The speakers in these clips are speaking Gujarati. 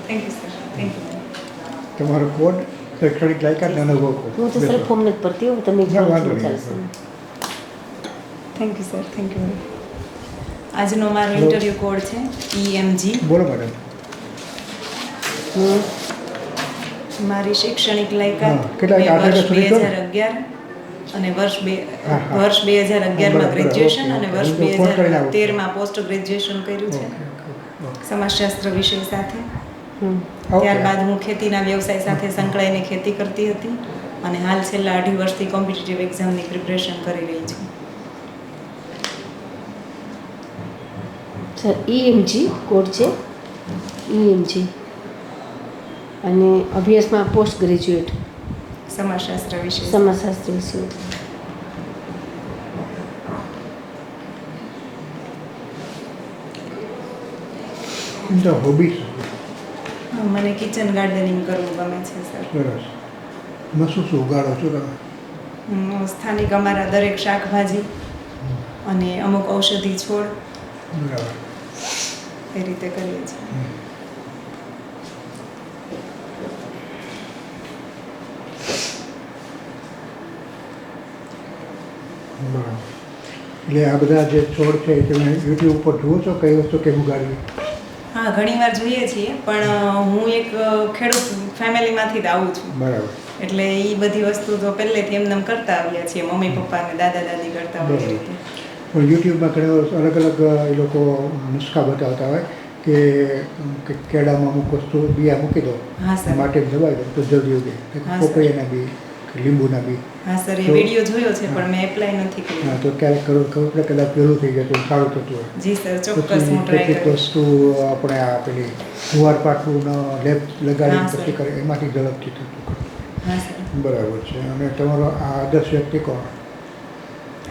Thank you sir, thank you. તમારો કોડ શૈક્ષણિક લાયકાત અનુભવ કોડ. હું તો સર ફોર્મ નથી ભરતી હોઉં, તમે ના, વાંધો નહીં. ચાલશે. Thank you sir, thank you. આજનો મારો ઇન્ટરવ્યુ કોડ છે EMG. બોલો મેડમ. હું મારી શૈક્ષણિક હા, લાયકાત કેટલા મેં આઠ વર્ષ સુધી છો? 2011 અને વર્ષ હા. 2011 માં બરાબર, ગ્રેજ્યુએશન ઓકે, અને ઓકે. વર્ષ હું તો ફોન કરીને આવું. 2013 માં પોસ્ટ ગ્રેજ્યુએશન કર્યું છે ઓકે, ઓકે. સમાજશાસ્ત્ર વિષય સાથે. હમ. ઓકે. ત્યારબાદ હું ખેતીના વ્યવસાય સાથે સંકળાઈને ખેતી કરતી હતી અને હાલ છેલ્લા 2.5 વર્ષથી કોમ્પિટિટિવ એક્ઝામની પ્રિપરેશન કરી રહી છું. સર EMG કોડ છે, EMG, અને અભ્યાસમાં પોસ્ટ ગ્રેજ્યુએટ સમાજશાસ્ત્ર વિષય. સમાજશાસ્ત્ર વિષય. તો હોબીસ મને કિચન ગાર્ડનિંગ કરવું ગમે છે સર. સરસ. એમાં શું શું ઉગાડો છો તમે? સ્થાનિક અમારા દરેક શાકભાજી અને અમુક ઔષધિ છોડ બરાબર. એ રીતે કરીએ છીએ. બરાબર. એટલે આ બધા જે છોડ છે એ તમે યુટ્યુબ ઉપર જુઓ છો કઈ વસ્તુ કેમ ઉગાડવી? હા, ઘણીવાર જોઈએ છીએ, પણ હું એક ખેડૂત ફેમિલીમાંથી જ આવું છું. બરાબર. એટલે એ બધી વસ્તુ તો પહેલેથી એમને એમ કરતા આવ્યા છીએ, મમ્મી પપ્પા ને દાદા દાદી કરતા હોય એ બરાબર. રીતે. પણ યુટ્યુબમાં ઘણા અલગ અલગ એ લોકો નુસ્ખા બતાવતા હોય કે કેળામાં અમુક વસ્તુ બિયા મૂકી દો, હા સર. માટી દબાવી દો તો જલ્દી ઉગે. હા સર. પપૈયાના બી કે લીંબુના બી. હા સર, એ તો- વિડીયો જોયો છે હા. પણ મેં એપ્લાય નથી હા, કર્યું. તો ક્યારેક ખબર કદાચ પેલું થઈ જાય તો સારું થતું હોય. જી સર, ચોક્કસ પછી હું ટ્રાય કેટલીક કરીશ. વસ્તુ આપણે આ પેલી જુવાર પાટલું લેપ હા, લગાડીને સર. પછી કરે એમાંથી ઝડપથી થતું. હા સર. બરાબર છે. અને તમારો આ આદર્શ વ્યક્તિ કોણ?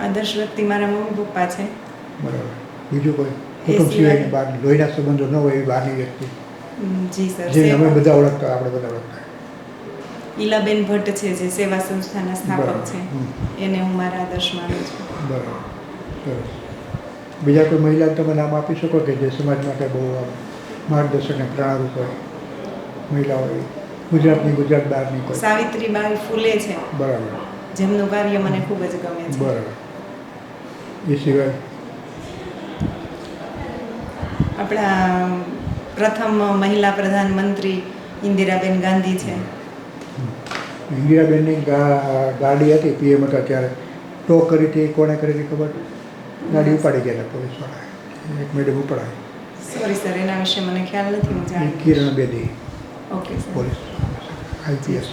આદર્શ વ્યક્તિ મારા મમ્મી પપ્પા છે. બરાબર. બીજું કોઈ એ કુટુંબ સિવાય- સિવાયની બહાર લોહીના સંબંધો ન હોય એવી બહારની વ્યક્તિ જી સર. જે અમે સેવા- બધા ઓળખતા આપણે બધા ઓળખતા. ઈલાબેન ભટ્ટ છે જે સેવા સંસ્થાના સ્થાપક બરાબર. છે, હમ. એને હું મારા આદર્શ માનું છું. બરાબર. સરસ. બીજા કોઈ મહિલાને તમે નામ આપી શકો કે જે સમાજ માટે બહુ આમ માર્ગદર્શન અને પ્રેરણારૂપ હોય મહિલાઓ એવી? ગુજરાતની, ગુજરાત બહારની કોઈ? સાવિત્રીબાઈ ફૂલે છે, બરાબર. જેમનું કાર્ય મને ખૂબ જ ગમે છે. બરાબર. એ સિવાય આપણા પ્રથમ મહિલા પ્રધાનમંત્રી ઇન્દિરાબેન ગાંધી છે. ઇન્દિરાબેનની ગાડી હતી PM હતા ત્યારે ટો કરી હતી, કોણે કરી હતી ખબર? ગાડી ઉપાડી ગયા હતા પોલીસવાળા, એક મેડમ ઉપાડાય. સોરી સર, એના વિશે મને ખ્યાલ નથી. હું જાણું. Kiran Bedi, okay sir. Police IPS.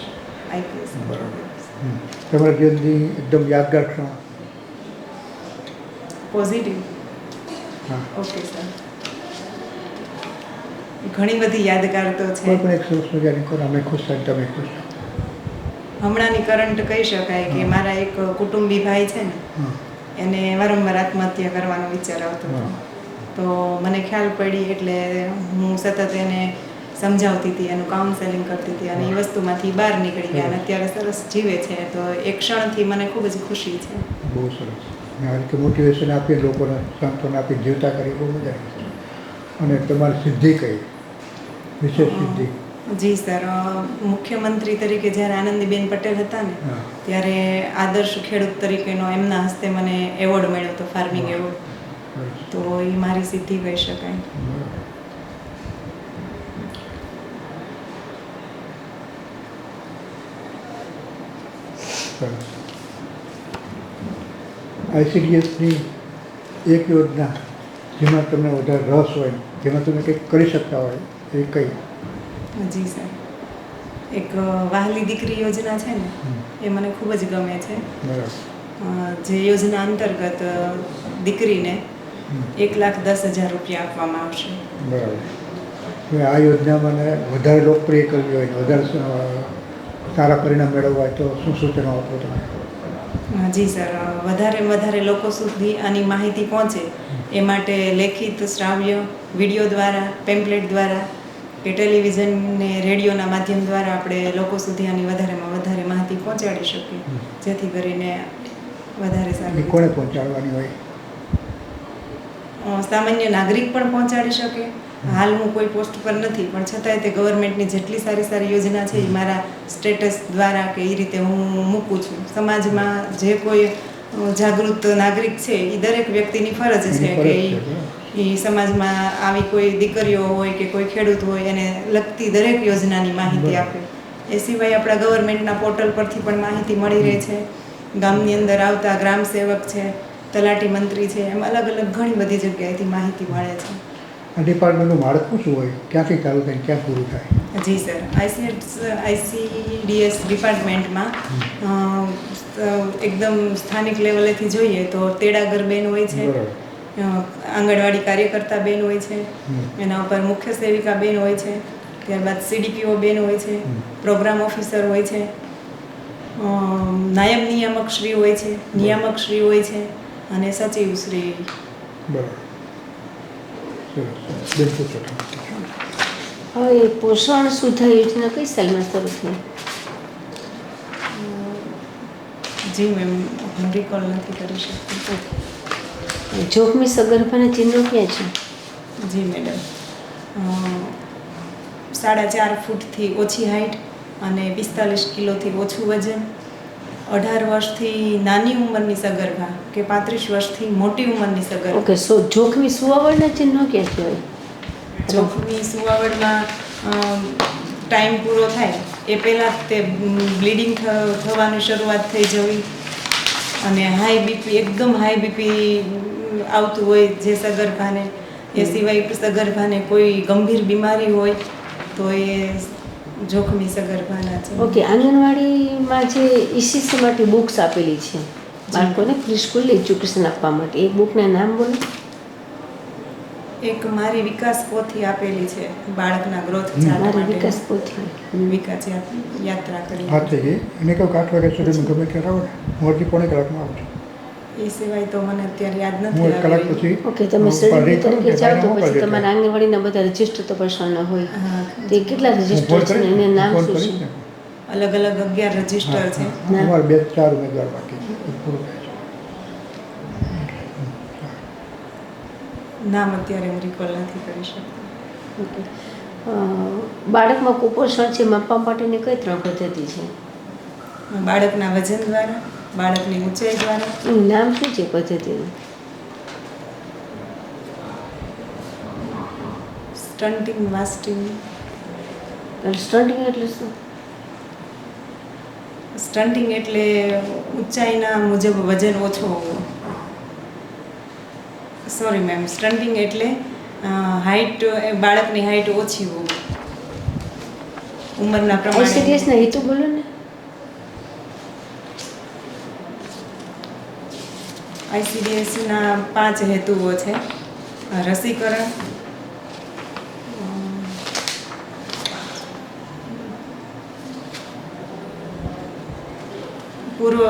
IPS. બરાબર. તમારા જીવનની એકદમ યાદગાર ક્ષણ? પોઝિટિવ. હા. Okay sir. ઘણી બધી યાદગાર તો કોઈ છે. પણ એક સરસ મજાની કરો, અમે ખુશ થાય તમે ખુશ થાઓ. હમણાંની કરંટ કહી શકાય કે હા. મારા એક કુટુંબી ભાઈ છે ને, હા. એને વારંવાર આત્મહત્યા કરવાનો વિચાર આવતો હતો. હા. તો મને ખ્યાલ પડી એટલે હું સતત એને સમજાવતી હતી, એનું કાઉન્સેલિંગ કરતી હતી અને એ વસ્તુમાંથી બહાર નીકળી ગયા અને અત્યારે સરસ જીવે છે. તો એ ક્ષણથી મને ખૂબ જ ખુશી છે. બહુ સરસ. અને આ રીતે મોટિવેશન આપીએ લોકોને, સાંત્વના આપી જીવતા કરી બહુ મજા આવી. અને તમારી સિદ્ધિ કઈ વિશેષ સિદ્ધિ? જી સર, મુખ્યમંત્રી તરીકે જ્યારે આનંદીબેન પટેલ હતા ને, હા. ત્યારે આદર્શ ખેડૂત તરીકેનો એમના હસ્તે મને એવોર્ડ મળ્યો હતો, ફાર્મિંગ એવોર્ડ. સરસ. તો એ મારી સિદ્ધિ કહી શકાય. બરાબર. સરસ. ICDSની એક યોજના જેમાં તમને વધારે રસ હોય, જેમાં તમે કંઈક કરી શકતા હોય એ કઈ? જી સર, એક વહાલી દીકરી યોજના છે ને, એ મને ખૂબ જ ગમે છે. બરાબર. જે યોજના અંતર્ગત દીકરીને હમ. 1,10,000 રૂપિયા આપવામાં આવશે. બરાબર. હવે આ યોજના મને વધારે લોકપ્રિય કરવી હોય, વધારે સારા પરિણામ મેળવવા હોય તો શું સૂચનો આપો તમે? જી સર, વધારે લોકો સુધી આની માહિતી પહોંચે એ માટે લેખિત, શ્રાવ્ય, વિડીયો દ્વારા, પેમ્પલેટ દ્વારા કે ટેલિવિઝન ને રેડિયોના માધ્યમ દ્વારા આપણે લોકો સુધી આની વધારેમાં વધારે માહિતી પહોંચાડી શકીએ, જેથી કરીને વધારે એ સારી કોને પહોંચાડવાની હોય? સામાન્ય નાગરિક પણ પહોંચાડી શકે હાલ હું કોઈ પોસ્ટ પર નથી, પણ છતાંય તે ગવર્મેન્ટની જેટલી સારી સારી યોજના છે એ મારા સ્ટેટસ દ્વારા કે એ રીતે હું મૂકું છું. સમાજમાં જે કોઈ જાગૃત નાગરિક છે એ દરેક વ્યક્તિની ફરજ છે કે એ સમાજમાં આવી કોઈ દીકરીઓ હોય કે કોઈ ખેડૂત હોય એને લગતી દરેક યોજનાની માહિતી આપે. એ સિવાય આપણા ગવર્મેન્ટના પોર્ટલ પરથી પણ માહિતી મળી રહે છે. ગામની અંદર આવતા ગ્રામ સેવક છે, તલાટી મંત્રી છે, એમ અલગ અલગ ઘણી બધી જગ્યાએથી માહિતી મળે છે. આ ડિપાર્ટમેન્ટનું માળખું શું હોય, ક્યાંથી ચાલુ થાય ક્યાં પૂરું થાય? જી સર, આઈસીડીએસ ડિપાર્ટમેન્ટમાં એકદમ સ્થાનિક લેવલેથી જોઈએ તો તેડાગર બેન હોય છે, આંગણવાડી કાર્યકર્તા બેન હોય છે, એના ઉપર મુખ્ય સેવિકા બેન હોય છે, ત્યારબાદ સીડીપીઓ બેન હોય છે, પ્રોગ્રામ ઓફિસર હોય છે, નાયબ નિયામક શ્રી હોય છે, નિયામક શ્રી હોય છે અને સચિવ શ્રી. બરાબર. સરસ. હવે પોષણ સુધા યોજના કઈ સાલમાં શરૂ થઈ? જી મેમ, હું રિકોલ નથી કરી શકતી. જોખમી સગર્ભાના ચિહ્નો ક્યાં છે? જી મેડમ, 4.5 ફૂટથી ઓછી હાઇટ અને 45 કિલોથી ઓછું વજન, 18 વર્ષથી નાની ઉંમરની સગર્ભા કે 35 વર્ષથી મોટી ઉંમરની સગર્ભા. ઓકે, જોખમી સુવાવડના ચિહ્નો ક્યાંથી હોય? જોખમી સુવાવડમાં ટાઈમ પૂરો થાય એ પહેલાં તે બ્લીડિંગ થવાની શરૂઆત થઈ જવી અને હાઈ બીપી, એકદમ હાઈ બીપી આવતું હોય જે સગર્ભાને, એ સિવાય સગર્ભાને કોઈ ગંભીર બીમારી હોય તો એ જોખમી સગર્ભાના છે. ઓકે, આંગણવાડીમાં જે ઈસીસી માટે બુક્સ આપેલી છે બાળકોને પ્રી સ્કૂલ એજ્યુકેશન આપવા માટે, એ બુકના નામ બોલો. એક મારી વિકાસ પોથી આપેલી છે બાળકના ગ્રોથ ચાર્ટ મારી માટે. વિકાસ પોથી. વિકાસ યાત્રા કરી. હા થઈ ગઈ. એને કહું 8 વાગ્યા સુધી ગમે ત્યારે આવો ને, હું અડધી પોણી કલાકમાં આવું છું. એ સિવાય તો મને અત્યારે યાદ હું નથી 1 કલાક આવી. પછી ઓકે, તમે સર્ટિફિકેટ તરીકે જાઓ તો પછી મોકલજો. તમારા આંગણવાડીના બધા રજિસ્ટર તો પર્સનલ હોય. હા, તે કેટલા હું રજિસ્ટર ફોન છે ને કરીશ એને ને, નામ ફોન શું કરીશ છે? ને. અલગ અલગ 11 રજિસ્ટર છે. ના. અમારે 2-4 ઉમેદવાર બાકી છે, એ પૂરું થાય છે. નામ અત્યારે હું રિકોલ નથી કરી શકતી. ઓકે, બાળકમાં કુપોષણ છે માપવા માટેની કઈ 3 પદ્ધતિ છે? બાળકના વજન દ્વારા, બાળકની ઊંચાઈ દ્વારા. એનું નામ શું છે પદ્ધતિનું? સ્ટન્ટિંગ, વાસ્ટિંગ. સ્ટન્ટિંગ એટલે શું? સ્ટન્ટિંગ એટલે ઊંચાઈના મુજબ વજન ઓછો હોવો. સોરી મેમ, સ્ટન્ટિંગ એટલે હાઇટ, બાળકની હાઇટ ઓછી હોવી ઉંમરના પ્રમાણે. આઈસીડીએસના હેતુ બોલો ને. આઈસીડીએસના 5 હેતુઓ છે. રસીકરણ, પૂર્વ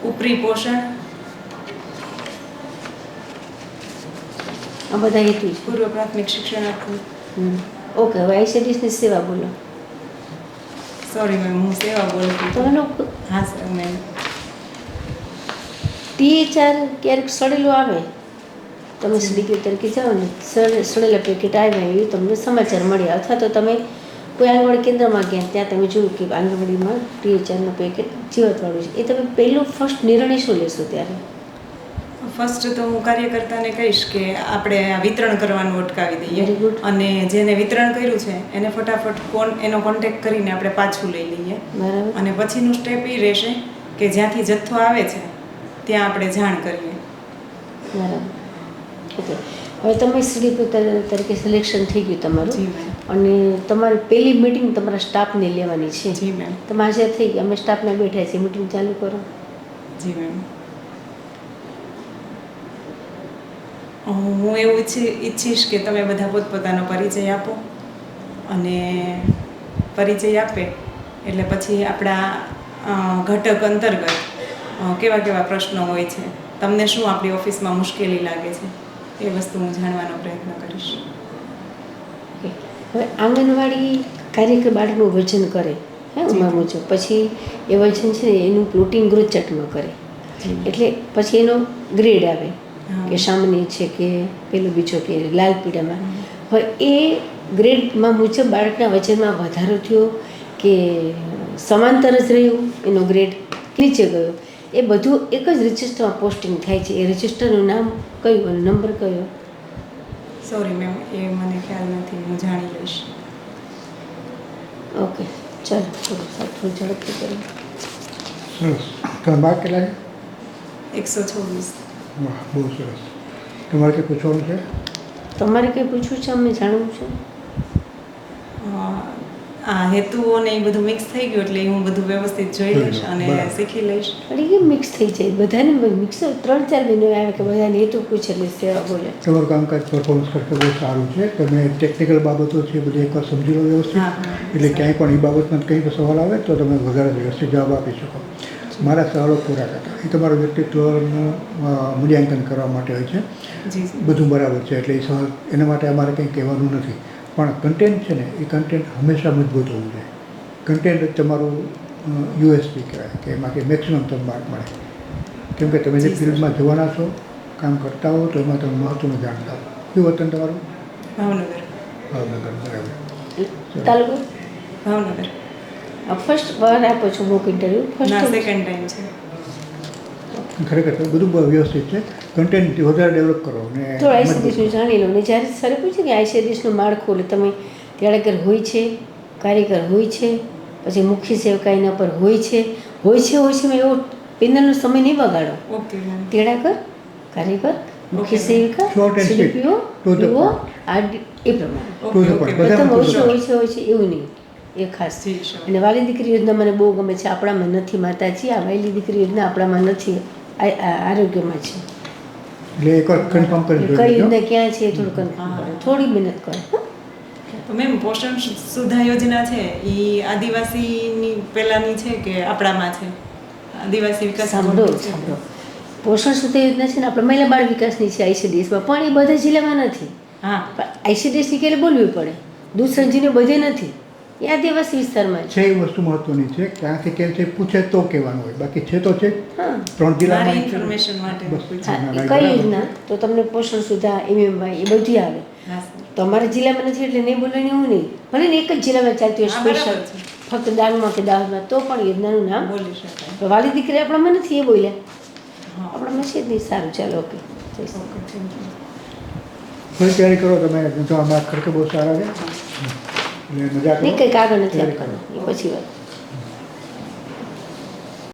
ઉપરી પોષણ, આ બધા હેતુ છે. પૂર્વ પ્રાથમિક શિક્ષણ આપવું. ઓકે, હવે આઈસીડીએસની સેવા બોલો. સોરી મેમ, હું સેવા બોલતી તો હતી. એનો હા સર મેમ. THR ક્યારેક સડેલું આવે, તમે સીડીપી તરીકે જાઓ ને, સડેલા પેકેટ આવ્યા એવું તમને સમાચાર મળ્યા, અથવા તો તમે કોઈ આંગણવાડી કેન્દ્રમાં ગયા ત્યાં તમે જોયું કે આંગણવાડીમાં THRનું પેકેટ જીવતવાળું છે, એ તમે પહેલું ફર્સ્ટ નિર્ણય શું લેશો ત્યારે? ફર્સ્ટ તો હું કાર્યકર્તાને કહીશ કે આપણે આ વિતરણ કરવાનું અટકાવી દઈએ. Very good. અને જેને વિતરણ કર્યું છે એને ફટાફટ એનો કોન્ટેક્ટ કરીને આપણે પાછું લઈ લઈએ. બરાબર. અને પછીનું સ્ટેપ એ રહેશે કે જ્યાંથી જથ્થો આવે છે ત્યાં આપણે જાણ કરીએ. બરાબર. ઓકે, હવે તમે સીડીપી તરીકે સિલેક્શન થઈ ગયું તમારું, જી મેમ. અને તમારી પહેલી મિટિંગ તમારા સ્ટાફને લેવાની છે. જી મેમ. તમે આજે થઈ ગયા, અમે સ્ટાફને બેઠા છીએ, મિટિંગ ચાલુ કરો. જી મેમ. હું એવું ઈચ્છીશ કે તમે બધા પોતપોતાનો પરિચય આપો, અને પરિચય આપે એટલે પછી આપણા ઘટક અંતર્ગત કેવા કેવા પ્રશ્નો હોય છે, તમને શું આપણી ઓફિસમાં મુશ્કેલી લાગે છે, એ વસ્તુ હું જાણવાનો પ્રયત્ન કરીશ. ઓકે, હવે આંગણવાડી કાર્યકર બાળકનું વજન કરે, હે ઉંમર મુજબ, પછી એ વજન છે ને એનું પ્લોટિંગ ગ્રોથ ચાર્ટમાં કરે, એટલે પછી એનો ગ્રેડ આવે. હા. કે સામાન્ય છે કે પેલો બીજો કે લાલ પીળામાં. હવે એ ગ્રેડમાં મુજબ બાળકના વજનમાં વધારો થયો કે સમાંતર જ રહ્યું એનો ગ્રેડ નીચે ગયો, એ બધું એક જ રજિસ્ટરમાં પોસ્ટિંગ થાય છે. એ રજિસ્ટરનું નામ કયું અને નંબર કયો? સોરી મેમ, એ મને ખ્યાલ નથી, હું જાણી લઈશ. ઓકે, ચાલો થોડું ઝડપથી કરો. સરસ. તમે માર્ક કેટલા છે? 126. વાહ, બહુ સરસ. તમારે કંઈ પૂછવાનું છે? તમારે કંઈ પૂછવું છે? અમને જાણવું છે. આ હેતુઓ ને એ બધું મિક્સ થઈ ગયું એટલે હું બધું વ્યવસ્થિત જોઈ લઈશ અને બરાબર. શીખી લઈશ. પણ એ કેમ મિક્સ થઈ જાય? બધાને મિક્સ 3-4 મહિને આવે કે બધાને એ તો પૂછે એટલે સેવા બોલે. તમારું કામકાજ પરફોર્મન્સ કરતા બહુ સારું છે. તમે ટેકનિકલ બાબતો છે બધી એકવાર સમજી લો વ્યવસ્થિત. હા, હા. એટલે ક્યાંય પણ એ બાબતમાં કંઈ પણ સવાલ આવે તો તમે વધારે વ્યવસ્થિત જવાબ આપી શકો. મારા સવાલો પૂરા કરતા એ તમારું વ્યક્તિત્વનું મૂલ્યાંકન કરવા માટે હોય છે. જી સર. બધું બરાબર છે એટલે એ સવાલ એના માટે અમારે કંઈ કહેવાનું નથી. પણ કન્ટેન્ટ છે ને એ કન્ટેન્ટ હંમેશા મજબૂત હોવું જોઈએ. કન્ટેન્ટ જ તમારું યુએસપી કહેવાય કે એમાંથી મેક્સિમમ તમને માર્ક મળે. કેમ કે તમે જે જી સર. ફિલ્ડમાં જવાના છો, કામ કરતા હો તો એમાં તમે મહત્ત્વનું જાણતા હો. કયું વતન તમારું? ભાવનગર. ભાવનગર. બરાબર. તાલુકો ભાવનગર. ફર્સ્ટ વાર આપો છો મોક ઇન્ટરવ્યૂ? ના, ફર્સ્ટ સેકન્ડ ટાઈમ છે. ખરેખર તો બધું બહુ વ્યવસ્થિત છે. કન્ટેન્ટ વધારે ડેવલપ કરો ને થોડું મજબૂત આઈસીડીએસનું જાણી લો ને જ્યારે સરે પૂછે કે આઈસીડીએસનું માળખું એટલે તમે તેડાગર હોય છે, કારીગર હોય છે, પછી મુખ્ય સેવકા એના પર હોય છે મેં એવો પેનલનો સમય નહીં બગાડો. Okay ma'am. તેડાગર, કારીગર, મુખ્ય Okay. સેવિકા, Short and sweet. CDPO, To the પીઓ, point. આરડી એ પ્રમાણે. To the point. બધામાં પ્રથમ to the વર્ષો point. હોય છે એવું નહીં, એ ખાસ. જી sure. અને વાલી દીકરી યોજના મને બહુ ગમે છે. આપણામાં નથી માતાજી, આ વાલી દીકરી યોજના આપણામાં નથી, આરોગ્યમાં છે. એટલે એકવાર કન્ફર્મ કરી કઈ જોઈ યોજના ક્યાં છે એ થોડું કન્ફર્મ હા. કરો, થોડી મહેનત કરો. તો મેમ પોષણ સુધા યોજના છે એ આદિવાસીની પહેલાની છે કે આપણામાં છે? આદિવાસી વિકાસ સાંભળો બોર્ડની છે. સાંભળો, પોષણ સુધા યોજના છે ને આપણે મહિલા બાળ વિકાસની છે આઈસીડીએસમાં, પણ એ બધા જિલ્લામાં નથી. હા. પણ આઈસીડીએસની ક્યારે બોલવી પડે, દૂધસંજીને બધે નથી, એ આદિવાસી વિસ્તારમાં છે. છે. એ વસ્તુ મહત્વની છે. ક્યાંથી કેમ છે પૂછે તો કહેવાનું હોય, બાકી છે તો છે. હા 3 જિલ્લામાં મારી છે. ઇન્ફોર્મેશન માટે બસ. પૂછ્યું. હા, ના, એ ના, કઈ બરાબર. યોજના તો તમને પોષણ સુધા એમએમવાય એ બધી આવે. હા સર. તો અમારા જિલ્લામાં નથી એટલે નહીં બોલવાની એવું નહીં. ભલે ને એક જ જિલ્લામાં ચાલતી હોય હા, સ્પેશિયલ, બરાબર છે. ફક્ત ડાંગમાં કે દાહોદમાં, તો પણ યોજનાનું નામ બોલી શકાય. તો વાલી દીકરી આપણામાં નથી એ બોલ્યા, હા. આપણામાં છે જ નહીં. સારું, ચાલો, ઓકે. Okay, thank you. ફરી તૈયારી કરો તમે. જો આ માર્ક ખરેખર બહુ સારા છે એટલે મજા કરો. નહીં કંઈક આગળ નથી તૈયારી કરો. આપવાનું, એ પછી વાત.